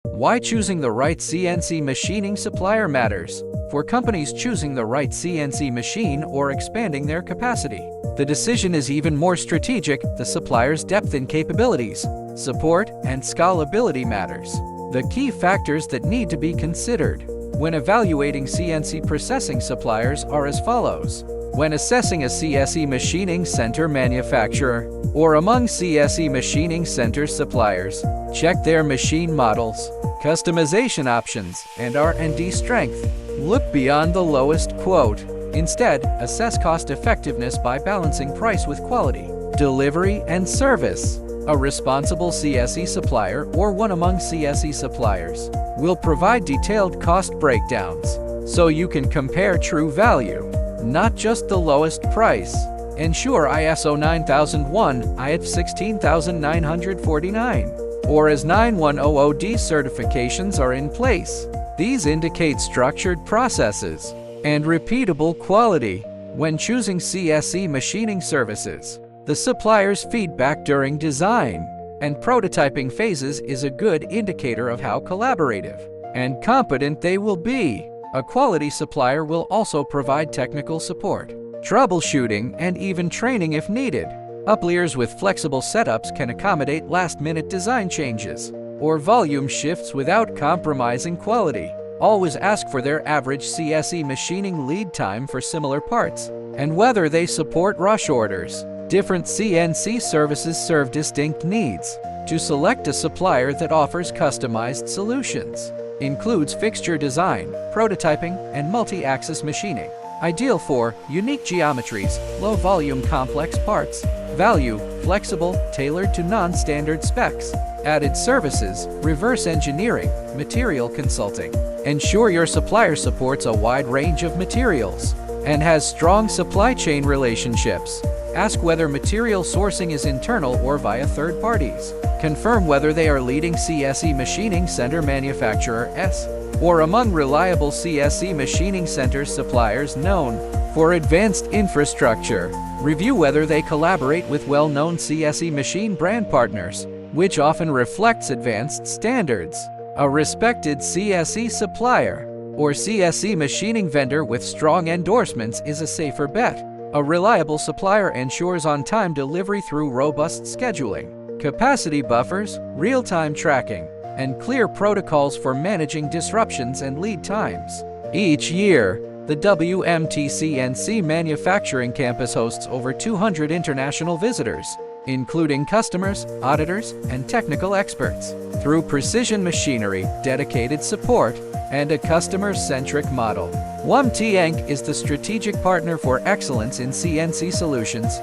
Why choosing the right CNC machining supplier matters. For companies choosing the right CNC machine or expanding their capacity, the decision is even more strategic. The supplier's depth in capabilities, support, and scalability matters. The key factors that need to be considered when evaluating CNC processing suppliers are as follows. When assessing a CNC machining center manufacturer, or among CNC machining center suppliers, check their machine models, customization options, and R&D strength. Look beyond the lowest quote. Instead, assess cost effectiveness by balancing price with quality, delivery, and service. A responsible CNC supplier, or one among CNC suppliers, will provide detailed cost breakdowns, so you can compare true value, not just the lowest price. Ensure ISO 9001, IAT 16949, or AS 9100D certifications are in place. These indicate structured processes and repeatable quality. When choosing CNC machining services, the supplier's feedback during design and prototyping phases is a good indicator of how collaborative and competent they will be. A quality supplier will also provide technical support, troubleshooting, and even training if needed. Suppliers with flexible setups can accommodate last-minute design changes or volume shifts without compromising quality. Always ask for their average CNC machining lead time for similar parts and whether they support rush orders. Different CNC services serve distinct needs. To select a supplier that offers customized solutions includes fixture design, prototyping, and multi-axis machining. Ideal for unique geometries, low-volume complex parts. Value, flexible, tailored to non-standard specs. Added services, reverse engineering, material consulting. Ensure your supplier supports a wide range of materials and has strong supply chain relationships. Ask whether material sourcing is internal or via third parties. Confirm whether they are leading CNC machining center manufacturers or among reliable CNC machining center suppliers known for advanced infrastructure. Review whether they collaborate with well-known CNC machine brand partners, which often reflects advanced standards. A respected CNC supplier or CNC machining vendor with strong endorsements is a safer bet. A reliable supplier ensures on-time delivery through robust scheduling, capacity buffers, real-time tracking, and clear protocols for managing disruptions and lead times. Each year, the WMTCNC Manufacturing Campus hosts over 200 international visitors, including customers, auditors, and technical experts. Through precision machinery, dedicated support, and a customer-centric model, WMTCNC is the strategic partner for excellence in CNC solutions.